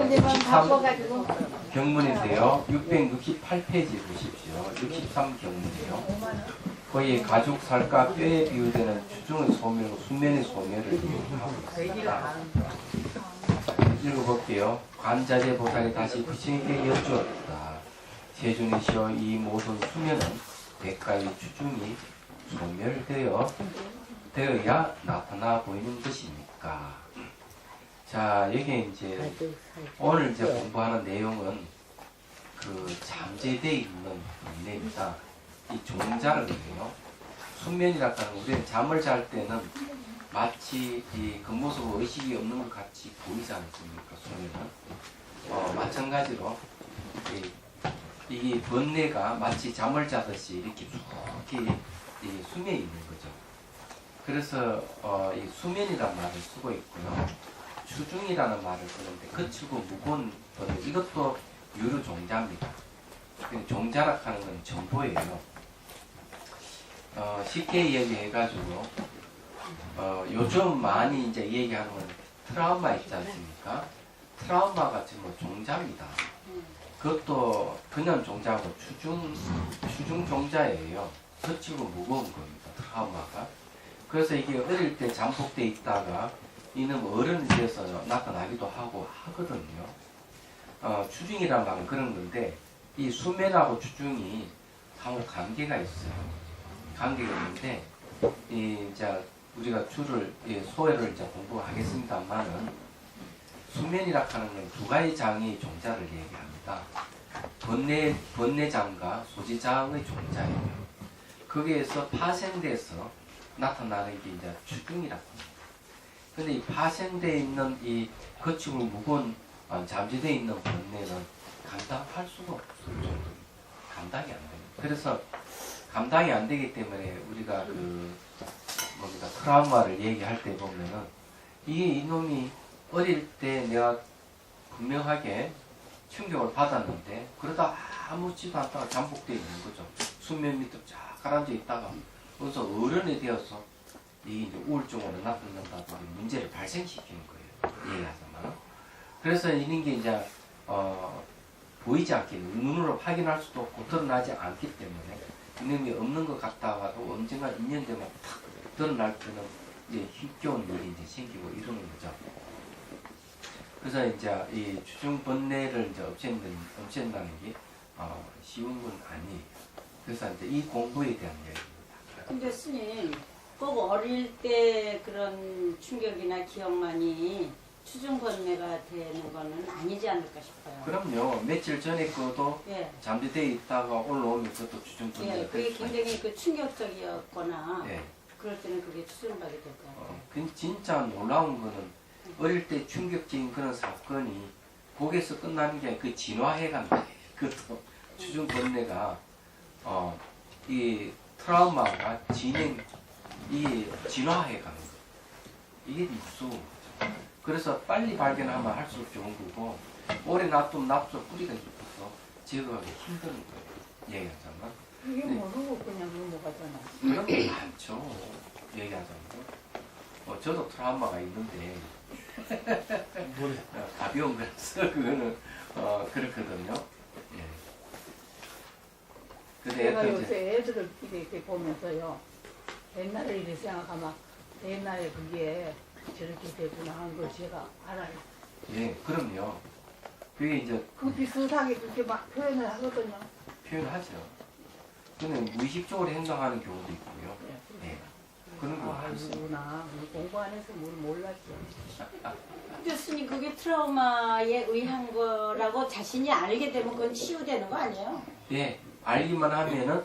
아버님은 바빠가지고. 경문인데요. 668페이지 보십시오. 63경문이에요. 거의 가죽 살과 뼈에 비유되는 주중의 소멸과 수면의 소멸을 이야기하고 있습니다. 읽어볼게요. 관자재 보살이 다시 부처에게 여쭈었다. 세존이시여 이 모든 수면은 대가의 주중이 소멸되어야 나타나 보이는 것입니까? 자, 여기 이제 오늘 이제 공부하는 내용은 그 잠재되어 있는 본래입니다. 이 종자를 해요. 숙면이라고 하는 건 우리는 잠을 잘 때는 마치 이 겉모습 의식이 없는 것 같이 보이지 않습니까? 숙면은 마찬가지로 이 번뇌가 마치 잠을 자듯이 이렇게 쭉 숨에 있는 거죠. 그래서 이 수면이라는 말을 쓰고 있고요. 추중이라는 말을 쓰는데 거칠고 무거운 번뇌, 이것도 유료 종자입니다. 종자라 하는 건 정보예요. 쉽게 이야기해가지고 요즘 많이 이제 얘기하는 건 트라우마 있지 않습니까? 트라우마가 전부 종자입니다. 그것도 그냥 종자고 추중 종자예요. 거칠고 무거운 겁니다. 트라우마가. 그래서 이게 어릴 때 잠복돼 있다가 이놈 어른이 돼서 나타나기도 하고 하거든요. 추중이란 말은 그런 건데 이 수면하고 추중이 상호 관계가 있어요. 관계가 있는데 이제 우리가 소회를 이제 공부하겠습니다만은 수면이라 하는 건 두 가지 장의 종자를 얘기합니다. 번뇌장과 소지장의 종자예요. 거기에서 파생돼서 나타나는 게 이제 추중이라고 합니다. 근데 이 파생되어 있는 이 거치고 무거운 잠재되어 있는 번뇌는 감당할 수가 없어요. 감당이 안 됩니다. 그래서 감당이 안 되기 때문에 우리가 트라우마를 얘기할 때 보면은 이놈이 어릴 때 내가 분명하게 충격을 받았는데 그러다 아무렇지도 않다가 잠복되어 있는 거죠. 수면 밑으로 쫙 가라앉아 있다가 그래서 어른이 되어서 이게 이제 우울증으로 나타난다고 문제를 발생시키는 거예요. 얘기하자면. 그래서 이런 게 이제 보이지 않게 눈으로 확인할 수도 없고 드러나지 않기 때문에 이놈이 없는 것 같다가도 언젠가 2년 되면 탁 드러날 때는 이제 힘겨운 일이 이제 생기고 이러는 거죠. 그래서 이제 이 추중 번뇌를 이제 없앤다는 게 쉬운 건 아니에요. 그래서 이제 이 공부에 대한 이야기입니다. 근데 스님, 꼭 어릴 때 그런 충격이나 기억만이 추중번뇌가 되는 거는 아니지 않을까 싶어요. 그럼요. 며칠 전에 거도 예. 잠재되어 있다가 올라오면 그것도 추중번뇌가 예, 그게 굉장히 그 충격적이었거나 예. 그럴 때는 그게 추중받게 될 것 같아요. 그 진짜 놀라운 거는 어릴 때 충격적인 그런 사건이 거기서 끝나는 게 아니라 그 진화해 간다. 그것도 추중번뇌가 이 트라우마가 이 진화해 가는 거. 이게 무서운 거죠. 그래서 빨리 발견하면 할수록 좋은 거고 오래 놔두면 납작 뿌리가 깊어서 제거하기 힘든 거예요. 얘기하자면. 이게 모르고 그냥 넘어가잖아. 그런 게 많죠. 얘기하자면. 저도 트라우마가 있는데 가벼운 거라서 그거는 그렇거든요. 예. 근데 제가 요새 애들을 이렇게 보면서요. 옛날에 이렇게 생각하면 옛날에 그게 저렇게 되구나 하는 걸 제가 알아요. 예, 그럼요. 그게 이제 그 비슷하게 그렇게 막 표현을 하거든요. 표현하죠. 근데 무의식적으로 행동하는 경우도 있고요. 예. 그런 거 많습니다. 아니구나. 공부 안 해서 뭘 몰랐죠. 근데 스님, 그게 트라우마에 의한 거라고 자신이 알게 되면 그건 치유되는 거 아니에요? 예, 알기만 하면은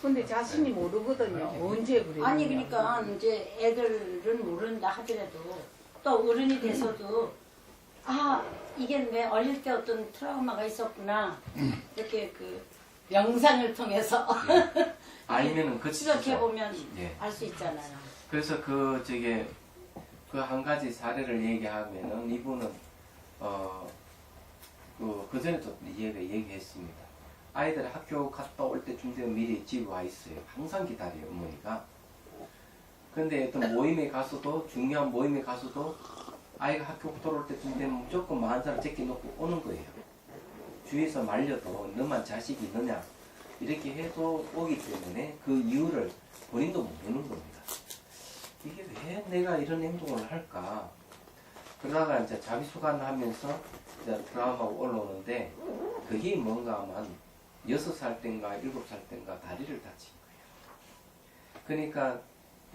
근데 자신이 모르거든요. 언제 그래요? 아니, 그러니까 이제 애들은 모른다 하더라도 또 어른이 돼서도 이게 내 어릴 때 어떤 트라우마가 있었구나 이렇게 그 명상을 통해서 예. 알면은 그 추적해 보면 예. 알 수 있잖아요. 그래서 그 한 가지 사례를 얘기하면은 이분은 그 전에도 얘기했습니다. 아이들 학교 갔다 올 때쯤 되면 미리 집에 와 있어요. 항상 기다려요, 어머니가. 근데 어떤 모임에 가서도 중요한 모임에 가서도 아이가 학교 돌아올 때쯤 되면 무조건 만사를 제껴놓고 오는 거예요. 주위에서 말려도 너만 자식이 있느냐 이렇게 해도 오기 때문에 그 이유를 본인도 모르는 겁니다. 이게 왜 내가 이런 행동을 할까? 그러다가 이제 자비수관하면서 이제 드라마가 올라오는데 그게 뭔가 한 6살 땐가 7살 땐가 다리를 다친 거예요. 그러니까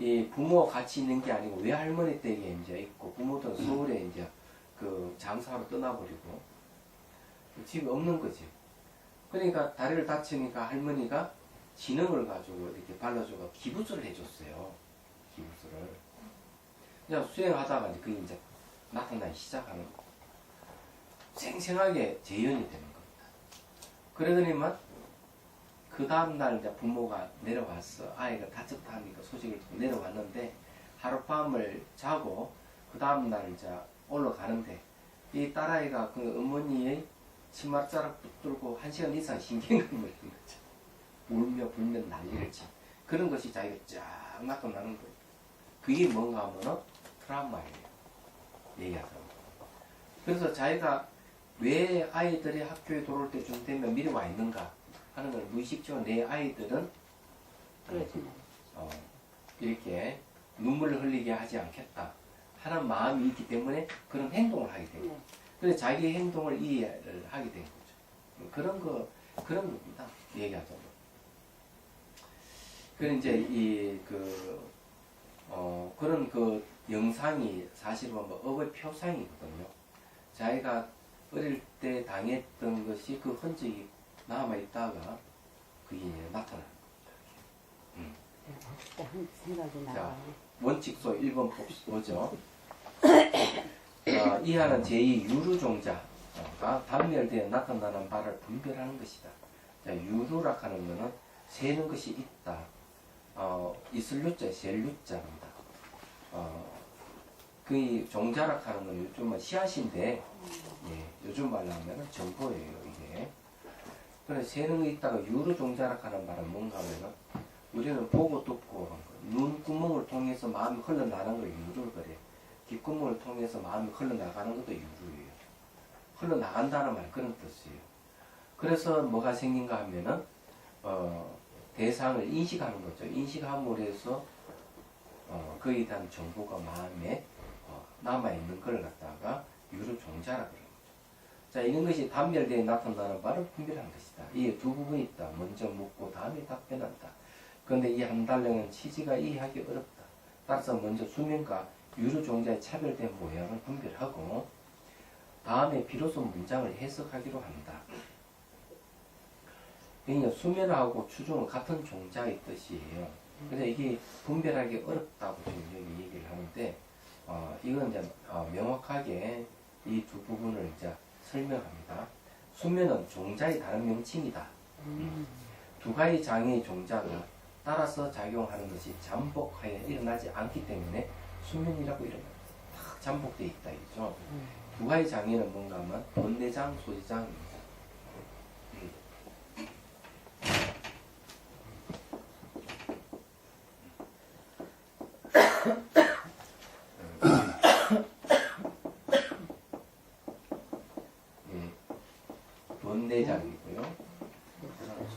이 부모 같이 있는 게 아니고 외할머니 댁에 이제 있고 부모들은 서울에 이제 그 장사로 떠나버리고 집이 없는 거지. 그러니까 다리를 다치니까 할머니가 진흙을 가지고 이렇게 발라주고 기부스를 해줬어요. 기부스를. 그냥 수행하다가 이제 그게 이제 나타나기 시작하는 거. 생생하게 재현이 되는 겁니다. 그러더니만 그 다음날 이제 부모가 내려왔어. 아이가 다쳤다 하니까 소식을 듣고 내려왔는데 하룻밤을 자고 그 다음날 이제 올라가는데 이 딸아이가 그 어머니의 치맛자락 붙들고 1시간 이상 신경을 물리는 거죠. 울며 불며 난리를 치. 그런 것이 자기가 쫙 나타나는 거예요. 그게 뭔가 하면은 트라우마예요. 얘기하자면. 그래서 자기가 왜 아이들이 학교에 들어올 때쯤 되면 미리 와 있는가 하는 걸 무의식적으로 내 아이들은 이렇게 눈물을 흘리게 하지 않겠다 하는 마음이 있기 때문에 그런 행동을 하게 됩니다. 그래서 자기의 행동을 이해를 하게 된 거죠. 그런 겁니다. 얘기하자면. 그런 이제 그런 그 영상이 사실은 뭐 업의 표상이거든요. 자기가 어릴 때 당했던 것이 그 흔적이 남아있다가 그게 나타나는 겁니다. 생각이 자, 나요. 원칙소 1번 보죠. 이하는 제2 유루종자가 단멸되어 나타나는 바를 분별하는 것이다. 자, 유루라 하는 것은 세는 것이 있다. 있을 유자, 셀 유자입니다. 그 종자라 하는 건 요즘은 씨앗인데, 예, 요즘 말로 하면 정보예요, 이게. 그래서 세는 게 있다가 유루종자라 하는 말은 뭔가 하면은 우리는 보고 듣고 눈구멍을 통해서 마음이 흘러나가는 걸 유루를 그래. 귓구멍을 통해서 마음이 흘러나가는 것도 유루예요. 흘러나간다는 말 그런 뜻이에요. 그래서 뭐가 생긴가 하면은 대상을 인식하는 거죠. 인식함으로 해서 그에 대한 정보가 마음에 남아있는 걸 갖다가 유루종자라 그러는 거죠. 자, 이런 것이 단멸되어 나타나는 바를 분별한 것이다. 이에 두 부분이 있다. 먼저 묻고 다음에 답변한다. 그런데 이 한 달령은 취지가 이해하기 어렵다. 따라서 먼저 수면과 유루종자의 차별된 모양을 분별하고 다음에 비로소 문장을 해석하기로 한다. 그러니까 수면하고 추종은 같은 종자의 뜻이에요. 그래서 이게 분별하기 어렵다고 지금 여기 얘기를 하는데 이건 이제 명확하게 이 두 부분을 이제 설명합니다. 수면은 종자의 다른 명칭이다. 두 가지 장애의 종자가 따라서 작용하는 것이 잠복하여 일어나지 않기 때문에 수면이라고 이름을 딱 잠복되어 있다 이죠. 두 가지 장애는 뭔가 하면 번뇌장, 소지장입니다. 번뇌장이고요.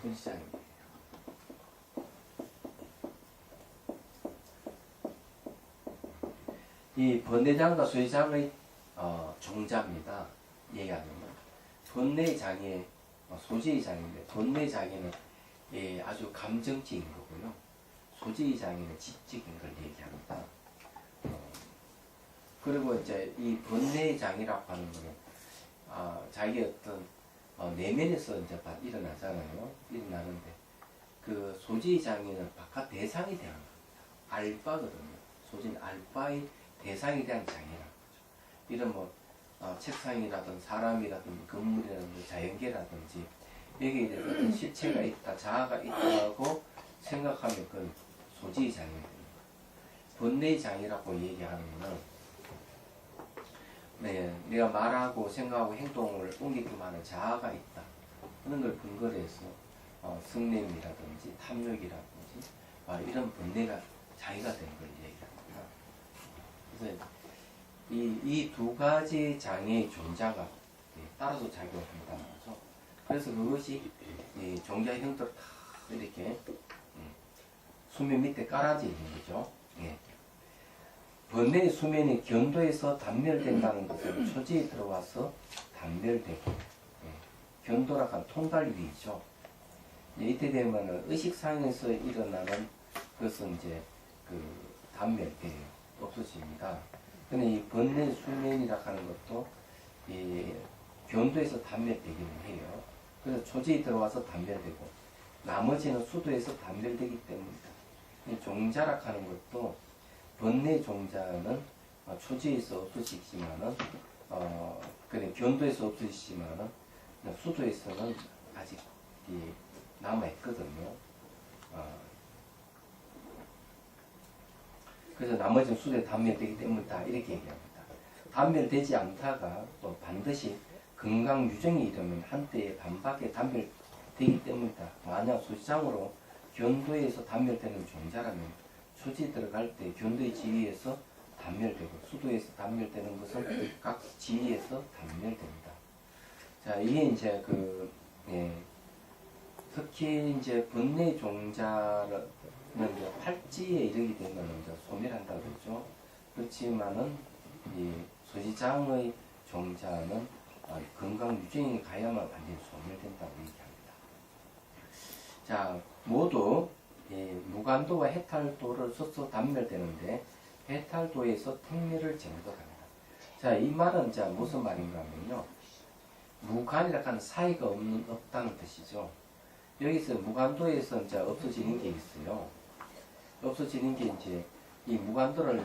소지장입니다. 이 번뇌장과 소지장의 종자입니다. 얘기하면 번뇌 장애, 소지의 장애인데 번뇌 장애는 아주 감정적인 거고요. 소지의 장애는 지적인 걸 얘기합니다. 그리고 이제 이 번뇌 장애라고 하는 거는 자기 어떤 내면에서 이제 일어나잖아요. 일어나는데 그 소지의 장애는 바깥 대상에 대한 겁니다. 알바거든요. 소지는 알바의 대상에 대한 장애라는 거죠. 이런 뭐 책상이라든지 사람이라든지 건물이라든지 자연계라든지 여기에 대해서 어떤 실체가 있다, 자아가 있다고 생각하면 그건 소지의 장애가 됩니다. 번뇌의 장애라고 얘기하는 거는 내가 말하고 생각하고 행동을 옮기기만 하는 자아가 있다. 그런 걸 근거로 해서 성냄이라든지 탐욕이라든지 이런 번뇌가 자기가 된 걸 얘기합니다. 그래서 이 두 가지 장의 종자가 따라서 작용한다는 거죠. 그래서 그것이 이 종자 형태로 다 이렇게 수면 밑에 깔아져 있는 거죠. 예. 번뇌의 수면이 견도에서 단멸된다는 것은 초지에 들어와서 단멸되고, 견도라고 하는 통달위이죠. 이때 되면 의식상에서 일어나는 것은 이제 그 단멸돼요. 없어집니다. 근데 이 번뇌 수면이라고 하는 것도 이 견도에서 단멸되기는 해요. 그래서 초지에 들어와서 단멸되고, 나머지는 수도에서 단멸되기 때문입니다. 이 종자라고 하는 것도 번뇌 종자는 초지에서 없어지지만은 그래 견도에서 없어지지만은 수도에서는 아직 남아 있거든요. 그래서 나머지는 수도에 단멸되기 때문이다 이렇게 얘기합니다. 단멸되지 않다가 또 반드시 건강 유정이 이르면 한때에 반박에 단멸되기 때문이다. 만약 소지장으로 견도에서 단멸되는 종자라면 초지에 들어갈 때 견도의 지위에서 단멸되고 수도에서 단멸되는 것은 각 지위에서 단멸됩니다. 자, 이게 이제 특히 이제 번뇌 종자는 이제 팔지에 이르게 되면 이제 소멸한다고 그러죠. 그렇지만은 이 소지장의 종자는 건강 유정이 가야만 완전히 소멸된다고 얘기합니다. 자, 모두 무간도와 해탈도를 써서 단멸되는데 해탈도에서 택멸을 정독합니다. 자, 이 말은 자 무슨 말인가 하면요. 무간이라고 하는 사이가 없다는 뜻이죠. 여기서 무간도에서 이제 없어지는 게 있어요. 없어지는 게 이제 이 무간도를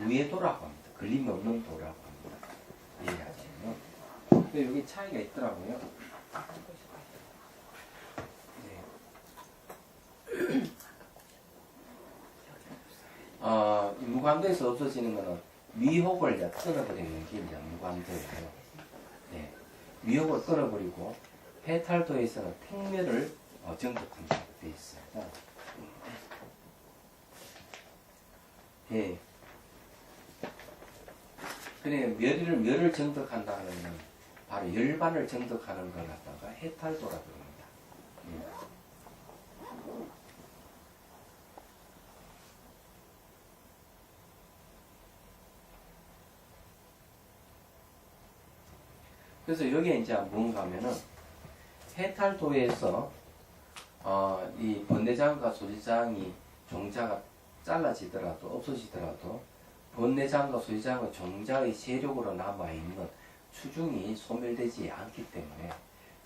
무예도라고 합니다. 걸림이 없는 도라고 합니다. 이해하시면. 근데 여기 차이가 있더라고요. 무간도에서 없어지는 것은 위혹을 끊어버리는 게 이제 무간도예요. 네. 위혹을 끊어버리고 해탈도에서는 택멸을 정독한다고 되어 있어요. 예. 그래 멸을 정독한다는 건 바로 열반을 정독하는 걸 갖다가 해탈도라고 합니다. 예. 그래서 여기에 이제 뭔가 하면은 해탈도에서 이 번뇌장과 소지장이 종자가 잘라지더라도 없어지더라도 번뇌장과 소지장의 종자의 세력으로 남아있는 추중이 소멸되지 않기 때문에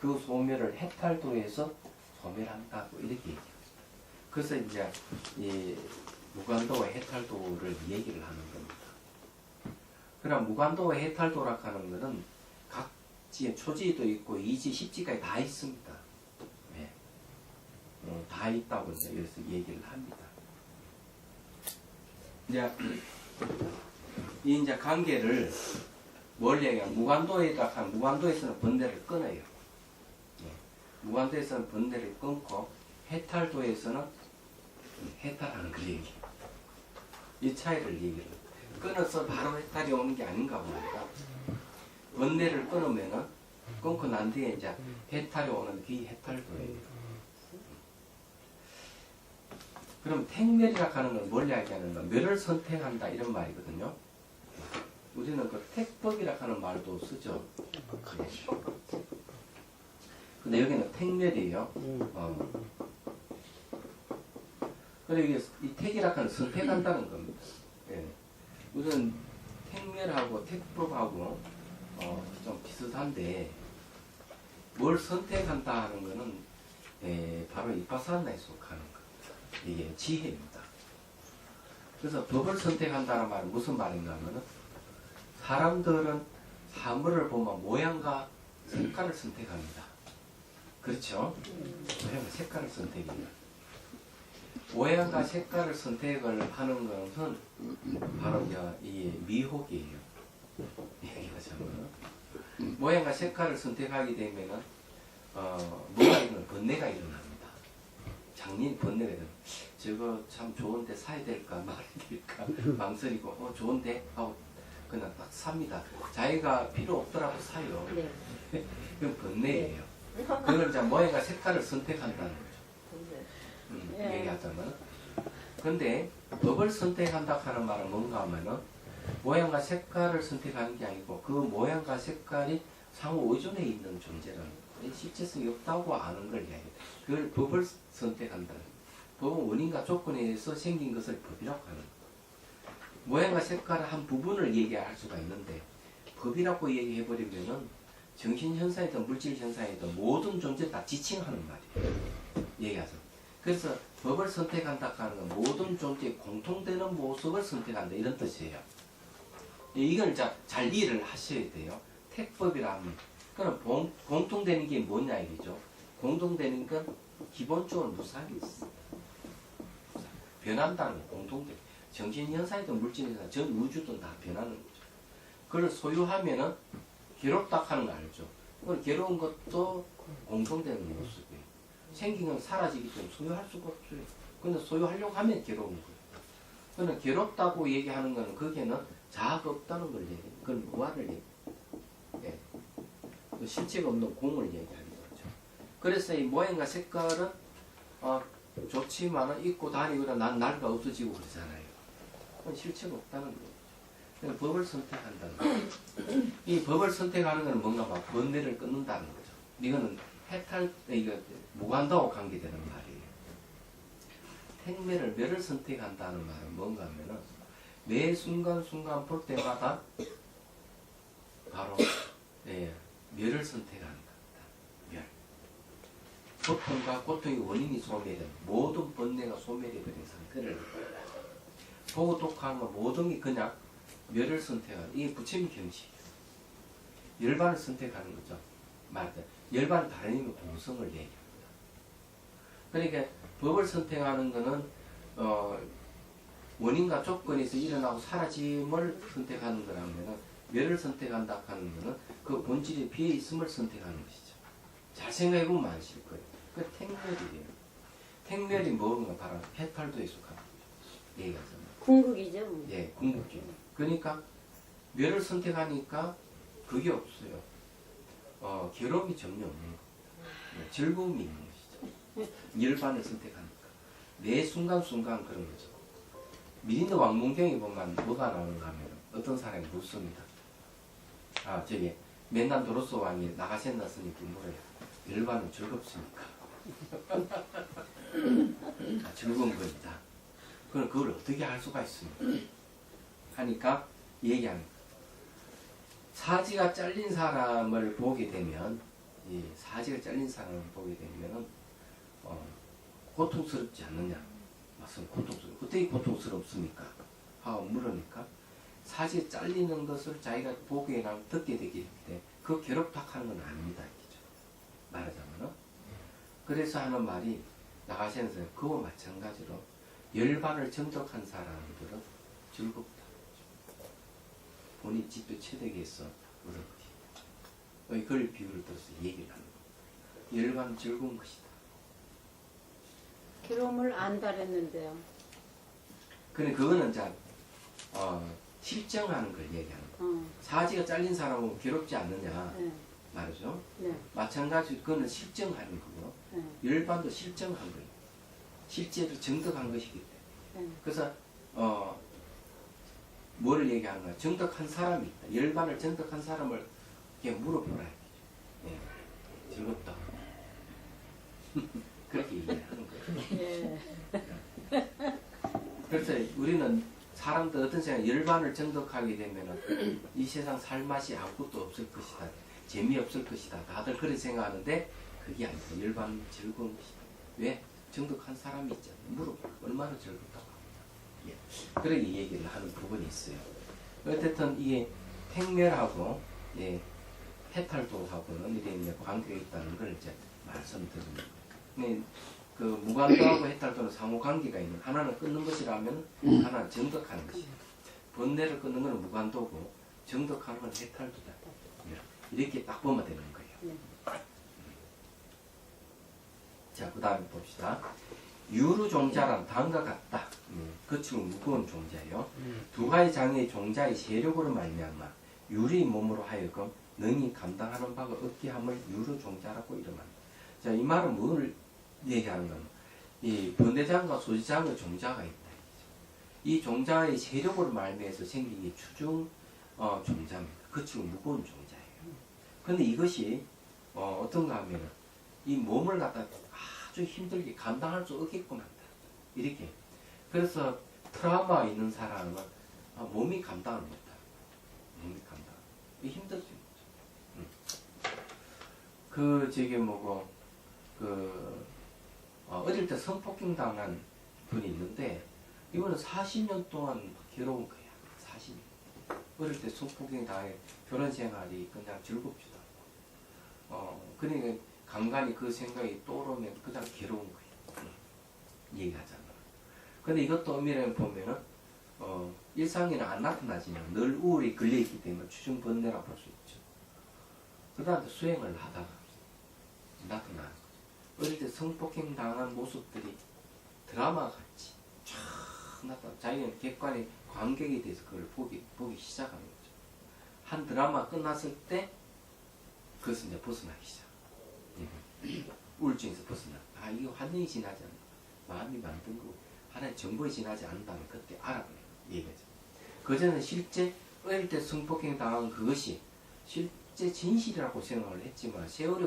그 소멸을 해탈도에서 소멸한다고 이렇게 얘기합니다. 그래서 이제 이 무간도와 해탈도를 얘기를 하는 겁니다. 그럼 무간도와 해탈도라고 하는 것은 각 지에 초지도 있고 이지, 십지까지 다 있습니다. 네. 다 있다고 이제 여기서 얘기를 합니다. 이제 관계를 뭘 얘기하면 무간도에서는 번뇌를 끊어요. 네. 무간도에서는 번뇌를 끊고 해탈도에서는 해탈하는 걸 얘기해요. 이 차이를 얘기해요. 끊어서 바로 해탈이 오는 게 아닌가 봅니다. 번뇌를 끊으면은 끊고 난 뒤에 이제 해탈이 오는 게 해탈도예요. 그럼 택멸이라고 하는 건 뭘 이야기하는 건 멸을 선택한다 이런 말이거든요. 우리는 그 택법이라고 하는 말도 쓰죠. 근데 여기는 택멸이에요. 그리고 이게 이 택이라고 하는 선택한다는 겁니다. 예. 우선 택멸하고 택법하고 좀 비슷한데 뭘 선택한다 하는 거는 바로 이파사나에 속하는 겁니다. 이게 지혜입니다. 그래서 법을 선택한다는 말은 무슨 말인가 하면은 사람들은 사물을 보면 모양과 색깔을 선택합니다. 그렇죠? 모양과 색깔을 선택합니다. 모양과 색깔을 선택을 하는 것은 바로 이 미혹이에요. 얘기하자면 모양과 색깔을 선택하게 되면은 뭐가 일어나면 번뇌가 일어납니다. 장님 번뇌가 일어나. 저거 참 좋은데 사야 될까 말아야 될까 망설이고 좋은데 하고 그냥 딱 삽니다. 자기가 필요 없더라도 사요. 네. 그건 번뇌예요. 그걸 이제 모양과 색깔을 선택한다는 거죠. 네. 얘기하자면. 근데 법을 선택한다 하는 말은 뭔가 하면은 모양과 색깔을 선택하는 게 아니고 그 모양과 색깔이 상호 의존해 있는 존재라는 거예요. 실제성이 없다고 아는 걸 이야기해요. 그걸 법을 선택한다. 법은 원인과 조건에 의해서 생긴 것을 법이라고 하는 거예요. 모양과 색깔의 한 부분을 얘기할 수가 있는데 법이라고 얘기해버리면은 정신현상이든 물질현상이든 모든 존재를 다 지칭하는 말이에요. 얘기하죠. 그래서 법을 선택한다 하는 건 모든 존재의 공통되는 모습을 선택한다 이런 뜻이에요. 이걸 잘 이해를 하셔야 돼요. 택법이라 하면 그럼 공통되는 게 뭐냐 이거죠. 공통되는 건 기본적으로 무상이 있어. 변한다는 거 공통돼. 정신현상이든 물질현상, 전 우주든 다 변하는 거죠. 그걸 소유하면은 괴롭다 하는 거 알죠. 그걸 괴로운 것도 공통되는 모습이에요. 생긴 건 사라지기 때문에 소유할 수가 없어요. 근데 소유하려고 하면 괴로운 거예요. 그러나 괴롭다고 얘기하는 거는 거기에는 자아가 없다는 걸 얘기해요. 그건 무아를 얘기해요. 예. 그 실체가 없는 공을 얘기하는 거죠. 그래서 이 모양과 색깔은 좋지만은 입고 다니거나 난 날가 없어지고 그러잖아요. 그건 실체가 없다는 거예요. 그러니까 법을 선택한다는 거예요. 이 법을 선택하는 건 뭔가 막 번뇌를 끊는다는 거죠. 이거는 이거 무관도하고 관계되는 말이에요. 택매를 멸을 선택한다는 말은 뭔가 하면은 매 순간순간 볼 때마다 바로 멸을 선택하는 겁니다. 멸. 고통과 고통의 원인이 소멸된 모든 번뇌가 소멸이 되는 상태를 보고 독한 건 모든 게 그냥 멸을 선택하는 이게 부처님 경지예요. 열반을 선택하는 거죠. 말하자면 열반은 다른 의미로 공성을 얘기합니다. 그러니까 법을 선택하는 거는 원인과 조건에서 일어나고 사라짐을 선택하는 거라면 멸을 선택한다 하는 거는 그 본질에 비해 있음을 선택하는 것이죠. 잘 생각해보면 아실 거예요. 그 택멸이에요. 택멸이 뭔가 바로 해탈도에 속하는 거죠. 얘기하자면. 궁극이죠. 뭐. 예, 궁극이죠. 그러니까 멸을 선택하니까 그게 없어요. 괴로움이 전혀 없는 거. 즐거움이 있는 것이죠. 열반을 선택하니까. 매 순간순간 그런 거죠. 미린드 왕문경에 보면 뭐가 나오는가 하면 어떤 사람이 묻습니다. 저기 맨난 도로스 왕이 나가센다 스님께 물어요. 열반은 즐겁습니까? 즐거운 겁니다. 그럼 그걸 어떻게 할 수가 있습니까? 하니까 얘기하는 거예요. 사지가 잘린 사람을 보게 되면 사지가 잘린 사람을 보게 되면 고통스럽지 않느냐? 맞습니다. 고통스럽고 어떻게 고통스럽습니까? 하고 물으니까 사지가 잘리는 것을 자기가 보기에나 듣게 되기 때문에 그 괴롭다 하는 건 아닙니다. 이죠. 말하자면은 그래서 하는 말이 나가시면서 그와 마찬가지로 열반을 정덕한 사람들은 즐겁다. 본인 집도 체득해서 그렇게 그걸 비유를 들어서 얘기를 하는 거예요. 열반은 즐거운 것이다. 괴로움을 안 바랬는데요. 근데 그거는 이제 실정하는 걸 얘기하는 거예요. 사지가 잘린 사람은 괴롭지 않느냐 네. 말이죠. 네. 마찬가지로 그거는 실정하는 거고 네. 열반도 실정한 거예요. 실제로 정덕한 것이기 때문에. 네. 그래서 뭐를 얘기하는 거야? 정덕한 사람이 있다. 열반을 정덕한 사람을 이렇게 물어보라. 예. 즐겁다. 그렇게 얘기하는 거예요. 예. 그래서 우리는 사람들 어떤 생각 열반을 정덕하게 되면은 이 세상 살 맛이 아무것도 없을 것이다. 재미없을 것이다. 다들 그렇게 생각하는데 그게 아니다. 열반은 즐거운 것이다. 왜? 정덕한 사람이 있잖아. 물어봐. 얼마나 즐겁다고. 예. 그렇게 얘기를 하는 부분이 있어요. 어쨌든 이게 택멸하고 해탈도하고는 이게 관계가 있다는 걸 이제 말씀드립니다. 그 무관도하고 해탈도는 상호 관계가 있는 하나는 끊는 것이라면 하나는 정덕하는 것이다. 번뇌를 끊는 것은 무관도고 정덕하는 건 해탈도다. 이렇게 딱 보면 되는 거예요. 자, 그 다음에 봅시다. 유루종자란 다음과 같다. 거칠고 무거운 종자예요. 두 가지 장애의 종자의 세력으로 말미암아 유리 몸으로 하여금 능히 감당하는 바가 없게 함을 유로 종자라고 이름한다. 자, 이 말은 뭘 얘기하는 거냐? 이 번뇌장과 소지장의 종자가 있다. 이 종자의 세력으로 말미암아서 생긴 게 추중 종자입니다. 거치고 무거운 종자예요. 그런데 이것이 어떤가 하면 이 몸을 갖다 아주 힘들게 감당할 수 없게끔 한다. 이렇게. 그래서 트라우마 있는 사람은 몸이 감당을 못한다. 몸이 감당. 이 힘들 수 있죠. 저기 뭐고 어릴 때 성폭행 당한 분이 있는데 이거는 40년 동안 괴로운 거야. 40년. 어릴 때 성폭행 당해 결혼 생활이 그냥 즐겁지도 않고. 그러니까 간간히 그 생각이 떠오르면 그냥 괴로운 거야. 얘기하잖아. 근데 이것도 엄밀히 보면은 일상에는 안 나타나지만 늘 우울이 걸려있기 때문에 추중번뇌라고 볼 수 있죠. 그 다음에 수행을 하다가 나타나는 거죠. 어릴 때 성폭행 당한 모습들이 드라마 같이 쫙 나타나. 자기는 객관의 관객에 대해서 그걸 보기 시작하는 거죠. 한 드라마 끝났을 때 그것은 이제 벗어나기 시작. 우울증에서 벗어나. 이거 환경이 지나지 않는다. 마음이 만든 거고 하나의 정보에 지나지 않는다면 그때 알아버려요. 얘기하죠. 그전에는 실제 어릴 때 성폭행 당한 그것이 실제 진실이라고 생각을 했지만 세월이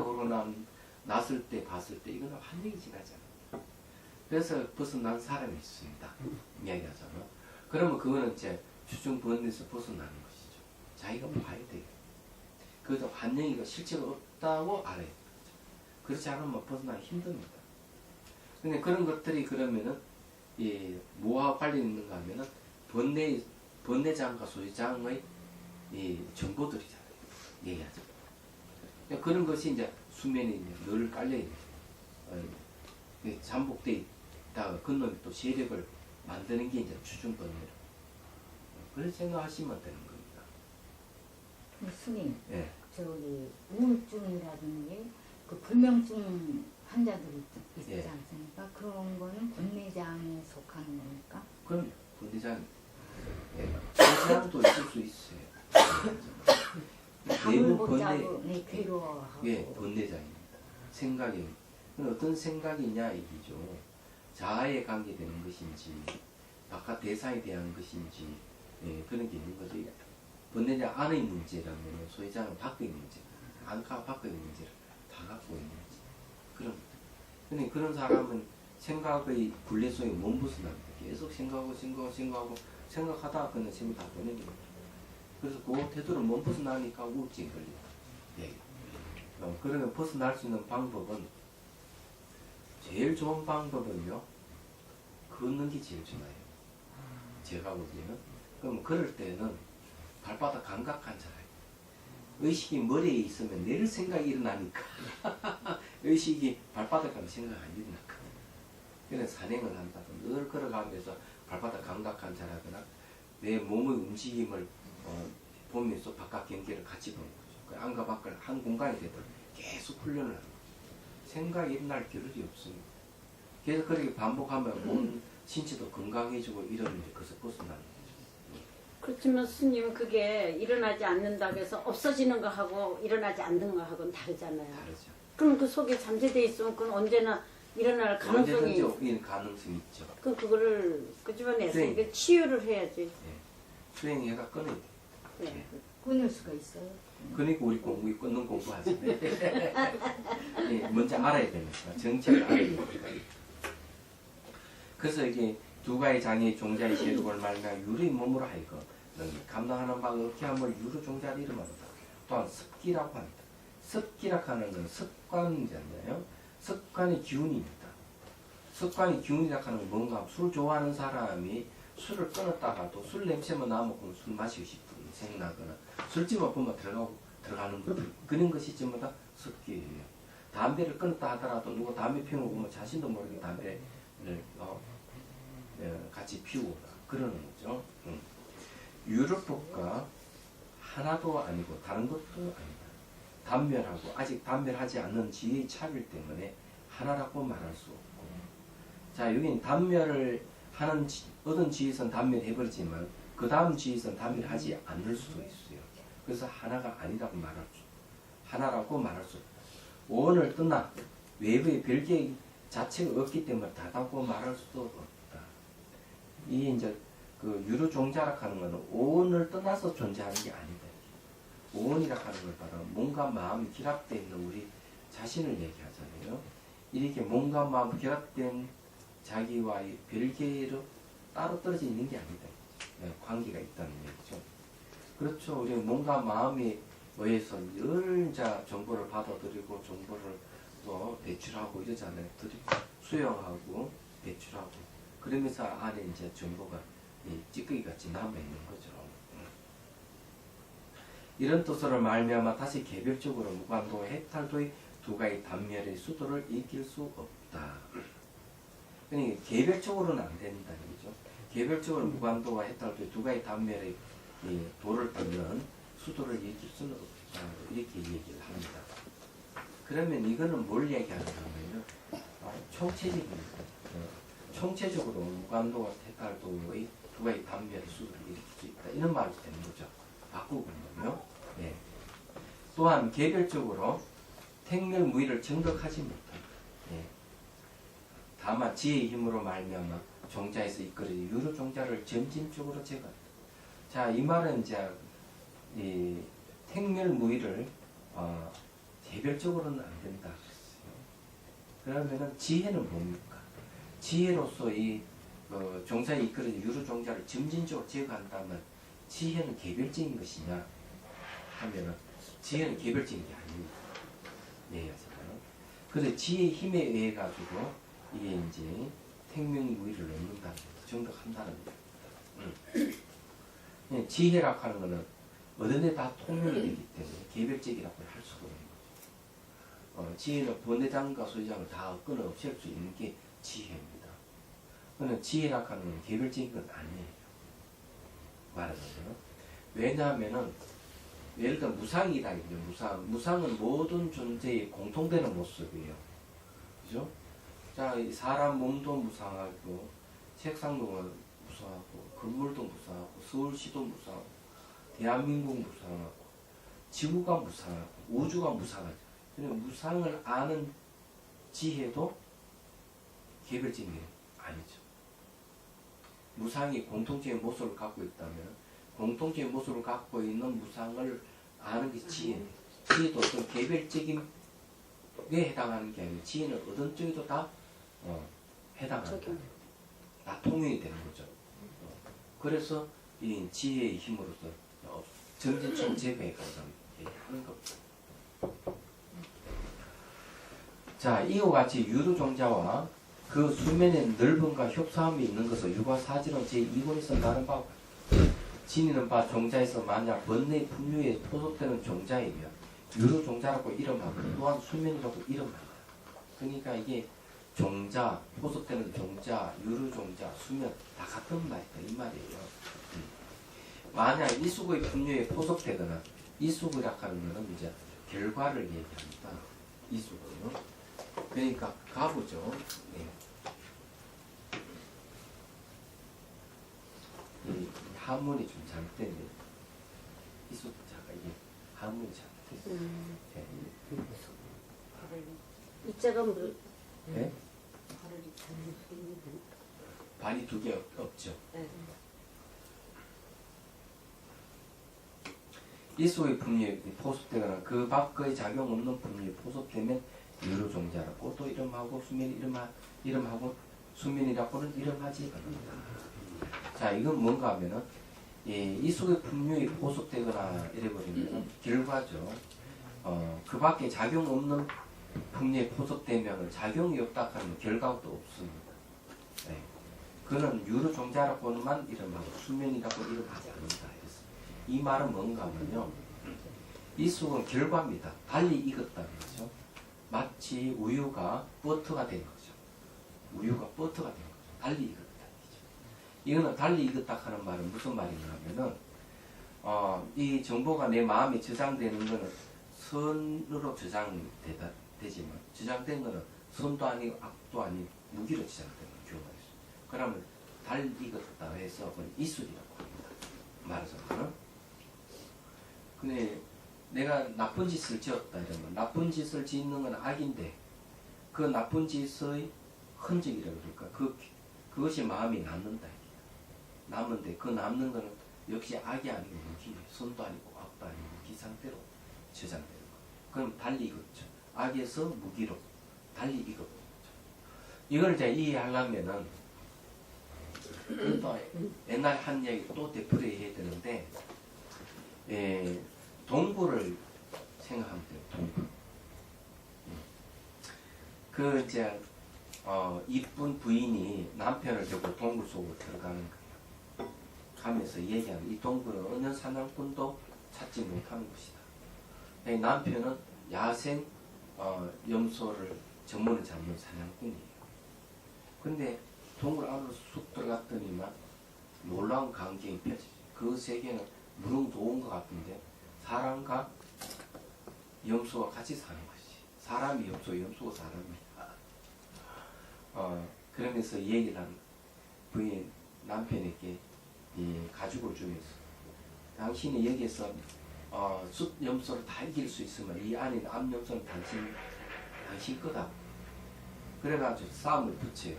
났을 때 봤을 때 이거는 환경이 지나지 않는다. 그래서 벗어난 사람이 있습니다. 이야기하잖아. 그러면 그거는 이제 추중번뇌에서 벗어나는 것이죠. 자기가 봐야 돼요. 그것도 환경이 실제로 없다고 알아야 돼요. 그렇지 않으면 벗어나기 힘듭니다. 근데 그런 것들이 그러면은 뭐가 빨리 있는가 하면은 번뇌장과 소지장의 정보들이잖아요. 얘기하죠. 그런 것이 이제 수면에 늘 깔려있는 잠복돼 있다가 그놈이 또 세력을 만드는 게 이제 추중번뇌로. 그렇게 생각하시면 되는 겁니다. 스님, 예. 저기 우울증이라든지 그 불면증 환자들이 있지 예. 않습니까? 그런 거는 번뇌장에 속하는 겁니까? 그럼 번뇌장, 소지장도 있을 수 있어요. 잠을 못 자고 괴로워하고. 예, 번뇌장입니다. 생각이 어떤 생각이냐 이기죠. 자아에 관계되는 것인지 바깥 대상에 대한 것인지 그런 게 있는 거죠. 번뇌장 안의 문제라면 소지장은 밖의 문제, 안과 밖의 문제를 다 갖고 있는 거지. 근데 그런 사람은 생각의 굴레 속에 못 벗어납니다. 계속 생각하다가 그냥 생각 다 보내는 거예요. 그래서 그 태도를 못 벗어나니까 우울증이 걸려요. 그러면 벗어날 수 있는 방법은 제일 좋은 방법은요. 걷는 게 제일 좋아요. 제가 보기에는. 그럼 걸을 때는 발바닥 감각한 자라요. 의식이 머리에 있으면 내릴 생각이 일어나니까 의식이 발바닥 가면 생각 안 일어나거든요. 그래서 산행을 한다든 늘 걸어가면서 발바닥 감각한 자라거나 내 몸의 움직임을 보면서 바깥 경계를 같이 보는 거죠. 안과 밖을 한 공간이 되도록 계속 훈련을 하는 거죠. 생각이 일어날 겨를이 없습니다. 계속 그렇게 반복하면 몸 신체도 건강해지고 이러는데 그것을 벗어나는 거죠. 그렇지만 스님 그게 일어나지 않는다고 해서 없어지는 거하고 일어나지 않는 거하고는 다르잖아요. 다르죠. 그럼 그 속에 잠재돼 있으면 그건 언제나 일어날 가능성이 언제든지 가능성이 있죠. 그거를 끄집어내서 수행. 이게 치유를 해야지. 수행해가 끊어야 돼. 네. 끊을 수가 있어요. 그러니까 우리 끊는 공부하지. 먼저 알아야 됩니다. 정체를 알아야 됩니다. 그래서 이게 두 가지 장애의 종자의 세력을 말미암아 유의 몸으로 하여금 감당하는 바가 없게 함을 유로 종자를 이름한다. 또한 습기라고 합니다. 습기라고 하는 건 습관이잖아요. 습관의 기운입니다. 습관의 기운이라고 하는 건 뭔가 술 좋아하는 사람이 술을 끊었다가도 술 냄새만 나면 술 마시고 싶은 생각나거나 술집만 보면 들어가는 것 그런 것이 전부 다 습기예요. 담배를 끊었다 하더라도 누가 담배 피우는 거 보면 자신도 모르게 담배를 같이 피우고 그러는 거죠. 유럽법과 하나도 아니고 다른 것도 아니다. 단멸하고 아직 단멸하지 않는 지혜의 차별 때문에 하나라고 말할 수 없고, 자 여기는 단멸을 얻은 지혜선 단멸 해버리지만 그 다음 지혜선 단멸 하지 않을 수도 있어요. 그래서 하나가 아니라고 하나라고 말할 수 없다. 오원을 떠나 외부의 별개 자체가 없기 때문에 다다고 말할 수도 없다. 이 이제 그 유루종자라 하는 것은 오원을 떠나서 존재하는 게 아니다. 오원이라 하는 걸 바로 몸과 마음이 결합되어 있는 우리 자신을 얘기하잖아요. 이렇게 몸과 마음 결합된 자기와의 별개로 따로 떨어져 있는 게 아니다. 관계가 있다는 얘기죠. 그렇죠. 우리 몸과 마음에 의해서 늘 정보를 받아들이고 정보를 또 배출하고 이러잖아요. 수용하고 배출하고 그러면서 안에 이제 정보가 찌꺼기 같이 남아 있는 거죠. 이런 뜻으로 말미암아 다시 개별적으로 무관도와 해탈도의 두 가지 단멸의 수도를 이길 수 없다. 그러니까 개별적으로는 안 된다는 거죠. 개별적으로 무관도와 해탈도의 두 가지 단멸의 도를 끊는 수도를 이길 수는 없다. 이렇게 얘기를 합니다. 그러면 이거는 뭘 얘기하는 거냐면 총체적으로 무관도와 해탈도의 두 가지 단멸의 수도를 일으킬 수 있다. 이런 말이 되는 거죠. 바꾸고 보면요. 네. 또한 개별적으로 택멸무의를 정덕하지 못한다. 네. 다만 지혜의 힘으로 말미암아 종자에서 이끌어진 유루종자를 점진적으로 제거한다. 자, 이 말은 이제 이 택멸무의를 개별적으로는 안 된다. 그러면은 지혜는 뭡니까? 지혜로서 이 종자에 이끌어진 유루종자를 점진적으로 제거한다면 지혜는 개별적인 것이냐 하면은 지혜는 개별적인 게 아닙니다. 이해하시나요? 그래서 지혜의 힘에 의해 가지고 이게 이제 택명무의를 넘는다는 거죠. 정덕한다는 거죠. 지혜라고 하는 거는 어느 데 다 통용이 되기 때문에 개별적이라고 할 수가 없는 거죠. 지혜는 본대장과 소유장을 다 끊어 없앨 수 있는 게 지혜입니다. 그러나 지혜라고 하는 건 개별적인 건 아니에요. 말하자면. 왜냐하면은 예를 들어 무상이다 이죠. 무상은 모든 존재의 공통되는 모습이에요. 그죠? 자, 사람 몸도 무상하고 책상도 무상하고 건물도 무상하고 서울시도 무상하고 대한민국 무상하고 지구가 무상하고 우주가 무상하죠. 그러니까 무상을 아는 지혜도 개별적인 게 아니죠. 무상이 공통적인 모습을 갖고 있다면 공통적인 모습을 갖고 있는 무상을 아는 게 지혜입니다. 지혜도 어떤 개별적인 게 해당하는 게 아니고 지혜는 어떤 쪽에도 다 해당한다. 다 통용이 되는 거죠. 그래서 이 지혜의 힘으로서 점진적 제거해 간다는 하는 겁니다. 자, 이와 같이 유루종자와 그 수면의 넓음과 협소함이 있는 것을 유과사지론 제2권에서 다른 바와 지니는 바 종자에서 만약 번뇌의 분류에 포섭되는 종자이며 유루종자라고 이름하고 또한 수면이라고 이름한다. 그러니까 이게 종자, 포섭되는 종자, 유루종자, 수면 다 같은 말이다 이 말이에요. 만약 이수구의 분류에 포섭되거나 이수구라고 하는 것은 이제 결과를 얘기합니다. 이수구요. 그러니까 가보죠. 네. 이 한문이 좀 잘못됐네. 이수자가 이게 한문이 잘못됐어요. 네. 이자가 뭐? 네? 발이 두 개 없죠. 네. 이수의 분류에 포섭되거나 그 밖의 작용 없는 분류에 포섭되면 유루종자라고 또 이름하고 이름하고 수면이라고는 이름하지 않는다. 자, 이건 뭔가 하면은 이수의 분류에 포섭되거나 이래버리면 결과죠. 그 밖에 작용 없는 분류에 포섭되면 작용이 없다 하면 결과도 없습니다. 네. 그는 유루종자라고만 이름하고 수면이라고 이름하지 않는다. 이 말은 뭔가 하면요. 이수는 결과입니다. 달리 익었다는 거죠. 마치 우유가 버터가 된 거죠. 우유가 버터가 된 거죠. 달리 익었다는 거죠. 이거는 달리 익었다 하는 말은 무슨 말이냐 하면은 이 정보가 내 마음에 저장되는 거는 선으로 저장되지만 저장된 거는 선도 아니고 악도 아닌 무기로 저장되는 경우가 있어요. 그러면 달 익었다 해서 그건 이술이라고 합니다. 말하자면. 근데 내가 나쁜 짓을 지었다 이러면 나쁜 짓을 짓는 건 악인데 그 나쁜 짓의 흔적이라고 그럴까? 그것이 마음이 남는다. 남는데 그 남는 거는 역시 악이 아니고 무기예요. 선도 아니고 악도 아니고 무기 상태로 저장되는 거. 그럼 달리 익었죠. 악에서 무기로 달리 익었죠. 이걸 이제 이해하려면은 또 옛날 한 얘기 또 되풀이해야 되는데 동굴을 생각하면 돼요. 동굴. 그 이제 이쁜 부인이 남편을 데리고 동굴 속으로 들어가는 거예요. 가면서 얘기하는 이 동굴은 어느 사냥꾼도 찾지 못하는 곳이다. 남편은 야생 염소를 전문을 잡는 사냥꾼이에요. 근데 동굴 안으로 쑥 들어갔더니만 놀라운 광경이 펼쳐져요. 그 세계는 무릉도원 것 같은데 사람과 염소가 같이 사는 것이. 사람이 염소, 염소가 사람이. 그러면서 얘기를 한 부인 남편에게 이 가죽을 주면서 당신이 여기에서 숫 염소를 다 이길 수 있으면 이 안에 있는 암 염소는 당신 거다. 그래가지고 싸움을 붙여요.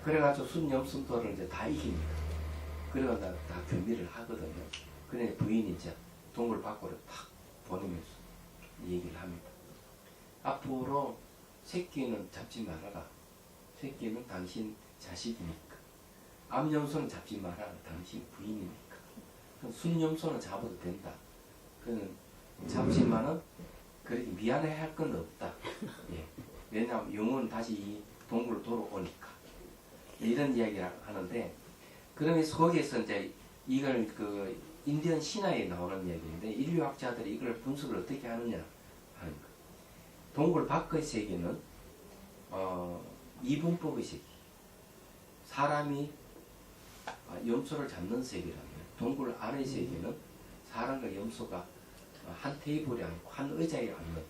그래가지고 숫 염소들을 이제 다 이깁니다. 그래가 다 교미를 하거든요. 그래 부인이 이제 동굴 밖으로 탁 보내면서 얘기를 합니다. 앞으로 새끼는 잡지 말아라. 새끼는 당신 자식이니까. 암염소는 잡지 말아라. 당신 부인이니까. 순염소는 잡아도 된다. 그는 잡지만은 그렇게 미안해 할 건 없다. 예. 왜냐하면 영혼은 다시 이 동굴로 돌아오니까. 이런 이야기를 하는데, 그러면서 거기에서 이제 이걸 그 인디언 신화에 나오는 이야기인데, 인류학자들이 이걸 분석을 어떻게 하느냐 하는 거. 동굴 밖의 세계는 이분법의 세계. 사람이 염소를 잡는 세계라면, 동굴 안의 세계는 사람과 염소가 한 테이블에 앉고 한 의자에 앉는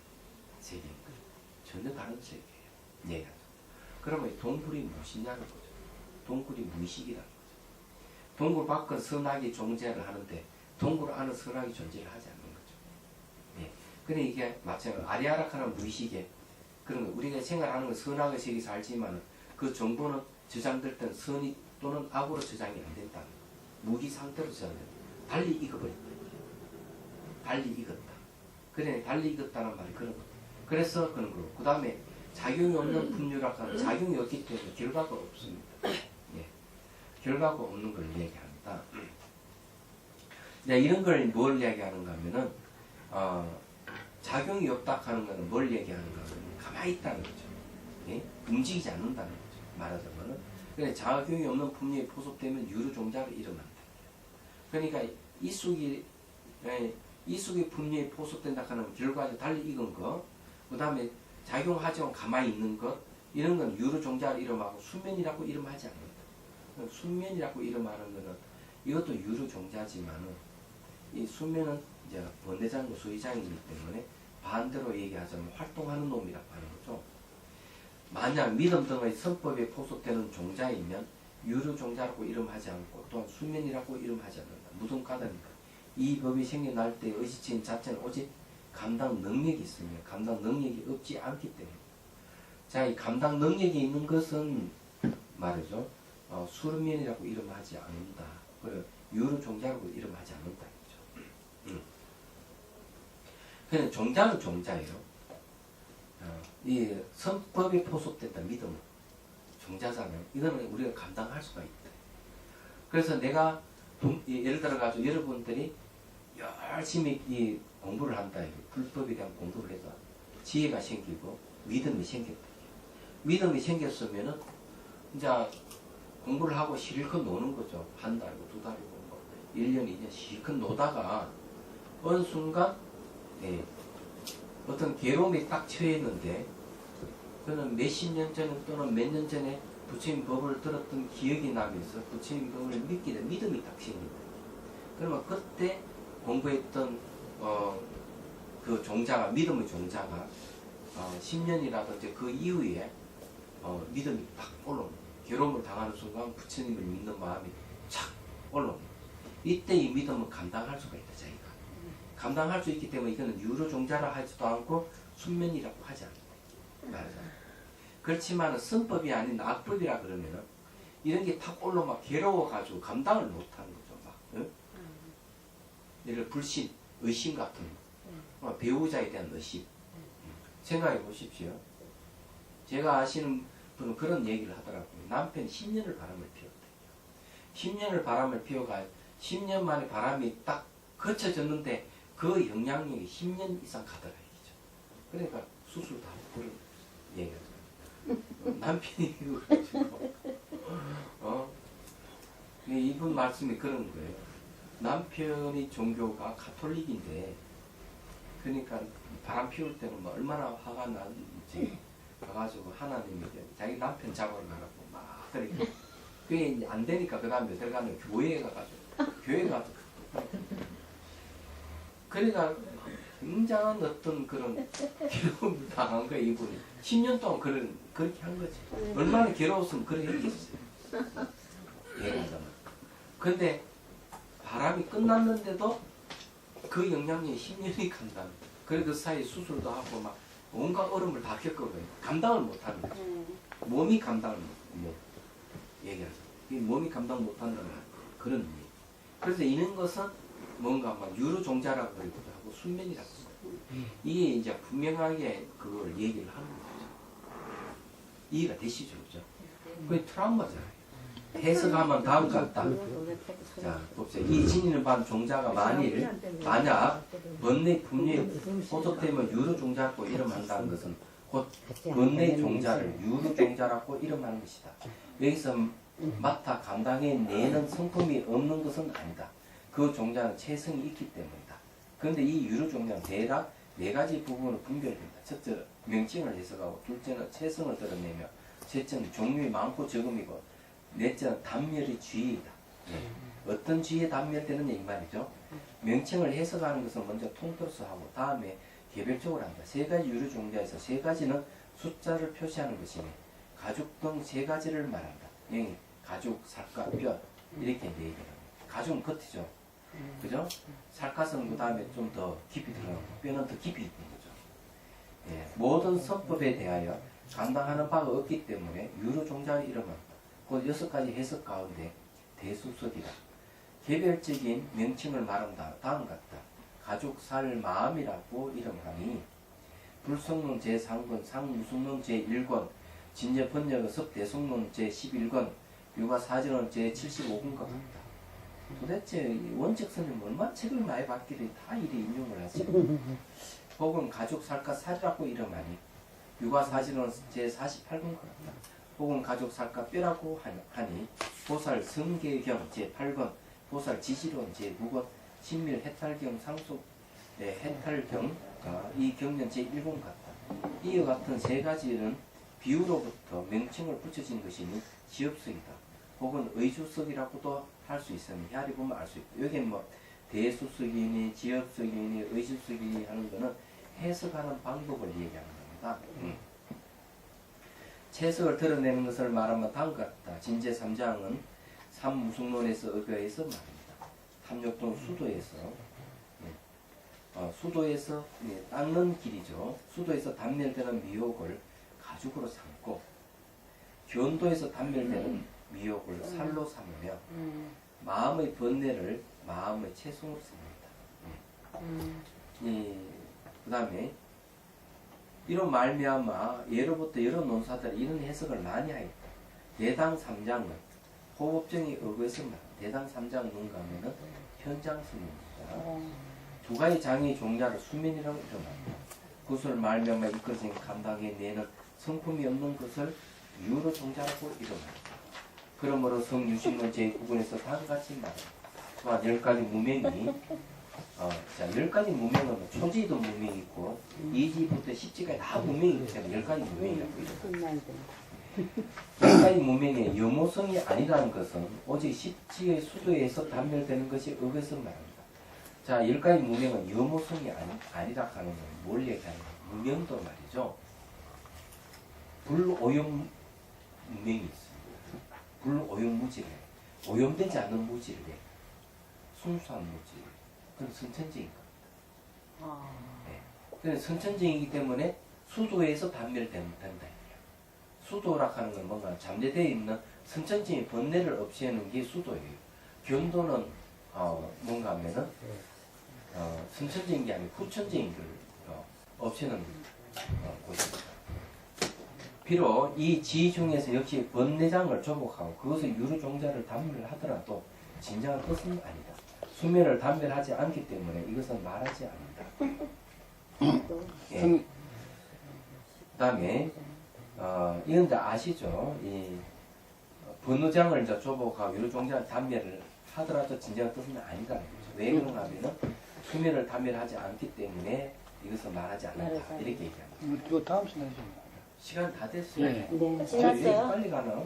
세계입니다. 전혀 다른 세계예요. 예. 그러면 동굴이 무엇이냐는 거죠. 동굴이 무의식이라는 거죠. 동굴 밖은 선악이 존재를 하는데 동굴 안은 선악이 존재를 하지 않는 거죠. 예. 근데 이게 마찬가지로 아리아락하는 무의식에 그런 거 우리가 생각하는 건 선악의 세계에서 알지만 그 정보는 저장될 때는 선이 또는 악으로 저장이 안 된다는 거. 무기 상태로 저장된다. 달리 익어버린다. 달리 익었다. 그래 달리 익었다는 말이 그런 거. 그래서 그런 거고. 그 다음에 작용이 없는 분류라고 하는 작용이 없기 때문에 결과가 없습니다. 예. 결과가 없는 걸 얘기합니다. 네, 이런 걸 뭘 얘기하는가 하면은 작용이 없다 하는 것은 뭘 얘기하는가 하면 가만히 있다는 거죠. 예? 움직이지 않는다는 거죠. 말하자면은. 그래 작용이 없는 분류에 포섭되면 유루종자를 일어난다. 그러니까 이속이 분류에 포섭된다 하는 결과에 달리 익은 거, 그 다음에 작용하지 않고 가만히 있는 것, 이런 건 유루종자를 이름하고 수면이라고 이름하지 않는다. 수면이라고 이름하는 거는 이것도 유루종자지만은 이 수면은 이제 번뇌장과 수의장이기 때문에 반대로 얘기하자면 활동하는 놈이라고 하는 거죠. 만약 믿음 등의 선법에 포섭되는 종자이면 유루종자라고 이름하지 않고 또한 수면이라고 이름하지 않는다. 무슨 까닭입니까? 이 법이 생겨날 때 의지체인 자체는 오직 감당 능력이 있으며 감당 능력이 없지 않기 때문에 자, 이 감당 능력이 있는 것은 말이죠. 수면이라고 이름하지 않는다. 그리고 유루종자라고 이름하지 않는다. 그냥 종자는 종자예요. 이 선법에 포섭된다. 믿음은 종자잖아요. 이거는 우리가 감당할 수가 있다. 그래서 내가 예를 들어가지고 여러분들이 열심히 이 공부를 한다. 불법에 대한 공부를 해서 지혜가 생기고 믿음이 생겼다. 믿음이 생겼으면은 이제 공부를 하고 실컷 노는 거죠. 한 달이고 두 달이고 뭐 1년, 2년 실컷 노다가 어느 순간 어떤 괴로움이 딱 처했는데 그는 몇십 년 전에 또는 몇 년 전에 부처님 법을 들었던 기억이 나면서 부처님 법을 믿게 된 믿음이 딱 생긴다. 그러면 그때 공부했던 그 종자가 믿음의 종자가 10년이라든지 그 이후에 믿음이 팍 올라옵니다. 괴로움을 당하는 순간 부처님을 믿는 마음이 착 올라옵니다. 이때 이 믿음은 감당할 수가 있다. 자기가 감당할 수 있기 때문에 이거는 유로종자라 하지도 않고 순면이라고 하지 않는다. 그렇지만 선법이 아닌 악법이라 그러면은 이런 게 탁 올라 막 괴로워가지고 감당을 못하는 거죠. 막 응? 예를 들어 불신, 의심 같은 배우자에 대한 의심. 생각해 보십시오. 제가 아시는 분은 그런 얘기를 하더라고요. 남편이 10년을 바람을 피웠대요. 10년을 바람을 피워가 10년 만에 바람이 딱 거쳐졌는데 그 영향력이 10년 이상 가더라 이거죠. 그러니까 수술 다 하고 그런 얘기를 하더라고요. 남편이 그래가지고 이분 말씀이 그런 거예요. 남편이 종교가 가톨릭인데 그러니까 바람 피울 때는 뭐 얼마나 화가 나는지 가가지고 하나님이 자기 남편 잡으러 가라고 막 그러니까 그게 이제 안 되니까 그 다음에 며칠 가면 교회에 가가지고 교회 가서 그러니까 굉장한 어떤 그런 괴로움을 당한 거예요. 이분이 10년 동안 그렇게 한 거지. 얼마나 괴로웠으면 그렇게 했겠어요. 얘기하자면. 근데 바람이 끝났는데도 그 영향력이 10년이 간다. 그래 그 사이 수술도 하고 막 온갖 얼음을 다 겪어버려요. 감당을 못하는 거죠. 몸이 감당을 못 얘기하죠. 이 몸이 감당 못한다는 그런 의미. 그래서 이런 것은 뭔가 막 유로종자라고 그러기도 하고 순면이라고 해요. 이게 이제 분명하게 그걸 얘기를 하는 거죠. 이해가 되시죠, 그죠? 그게 트라우마잖아요. 해석하면 다음 같다. 자, 봅시다. 이 진리는 반 종자가 만약 번뇌 분류에 소속되면 유로종자라고 이름한다는 것은 곧 번뇌 종자를 유로종자라고 이름하는 것이다. 여기서 맡아 감당해 내는 성품이 없는 것은 아니다. 그 종자는 체성이 있기 때문이다. 그런데 이 유로종자는 대략 네 가지 부분으로 분별된다. 첫째, 명칭을 해석하고, 둘째는 체성을 드러내며, 셋째는 종류이 많고 적음이고, 넷째는 단멸의 주의이다. 어떤 주의에 단멸되느냐 이 말이죠. 명칭을 해석하는 것을 먼저 통틀어서 하고 다음에 개별적으로 한다. 세 가지 유료 종자에서 세 가지는 숫자를 표시하는 것이니 가죽 등 세 가지를 말한다. 여기 가죽, 살갗, 뼈 이렇게 네 개랍니다. 가죽은 겉이죠. 그죠? 살갗은 그 다음에 좀 더 깊이 들어가고 뼈는 더 깊이 있는 거죠. 예, 모든 선법에 대하여 감당하는 바가 없기 때문에 유료 종자를 이름한다. 곧 6가지 해석 가운데 대수석이다. 개별적인 명칭을 말한다. 다음 같다. 가죽, 살, 마음이라고 이름하니 불성론 제3권, 상무승론 제1권, 진제 번역의섭 대성론 제11권, 유가사전론 제75권과 같다. 도대체 원책 스님 얼마나 책을 많이 받기를 다 이리 인용을 하지. 혹은 가죽, 살갗, 살이라고 이름하니 유가사전론 제48권과 같다. 혹은 가죽, 살갗, 뼈라고 하니 보살 성계경 제8권, 보살 지시론 제9권, 신밀 해탈경 상속 해탈경 이 경전 제1권 같다. 이와 같은 세 가지는 비유로부터 명칭을 붙여진 것이니 지엽석이다. 혹은 의주석이라고도 할 수 있으니 헤아리 보면 알 수 있다. 여기는 뭐 대수석이니 지엽석이니 의주석이니 하는 거는 해석하는 방법을 얘기하는 겁니다. 채석을 드러내는 것을 말하면 다음과 같다. 진제 3장은 삼무승론에서 의거해서 말합니다. 탐욕동 수도에서 수도에서 닦는 길이죠. 수도에서 단멸되는 미혹을 가죽으로 삼고 견도에서 단멸되는 미혹을 살로 삼으며 마음의 번뇌를 마음의 채송으로 씁니다. 그 다음에 이로 말미암아 예로부터 여러 논사들이 이런 해석을 많이 하였다. 대당 3장은 호법정이 의거해서 말합니다. 대당 3장 뭔가 하면은 현장스입니다. 두 가지 장의 종자를 수면이라고 이름합니다. 그것을 말미암아 이것을 감당해 내는 성품이 없는 것을 유로 종자라고 이름합니다. 그러므로 성유식론 제9권에서 다음같이 말합니다. 또한 10가지 무명이 자, 10가지 무명은 초지도 무명이 있고 2지부터 10지까지 다 무명이 있기 때문에 10가지 무명이라고 이름합니다. 10가지 무명의 염호성이 아니라는 것은 오직 10지의 수도에서 단멸되는 것이 의거해서 말합니다. 자, 10가지 무명은 염호성이 아니라 하는 건 뭘 얘기하는 거예요? 무명도 말이죠. 불오염 무명이 있습니다. 불오염 무질을 해. 오염되지 않는 무질을 해. 순수한 무질. 그건 선천적인 거. 아, 그래서 선천적이기 때문에 수도에서 단멸 된다. 수도라 하는 건 뭔가 잠재되어 있는 선천적인 번뇌를 없애는 게 수도예요. 견도는 뭔가 하면은 선천적인 게 아니고 후천적인 걸 없애는 곳입니다. 비록 이 지 중에서 역시 번뇌장을 조복하고 그것을 유루종자를 단멸을 하더라도 진정한 뜻은 아니다. 수면을 단멸하지 않기 때문에 이것은 말하지 않는다. 예. 그 다음에 이런데 아시죠? 이 번뇌장을 이제 조복하고 유루종자를 단멸을 하더라도 진정한 뜻은 아니다는 거죠. 왜 그런가 하면은 수면을 단멸하지 않기 때문에 이것은 말하지 않는다. 이렇게 얘기합니다. 이거 다음 시간에 좀. 시간 다 됐어요. 네. 네, 지났어요. 빨리 가나?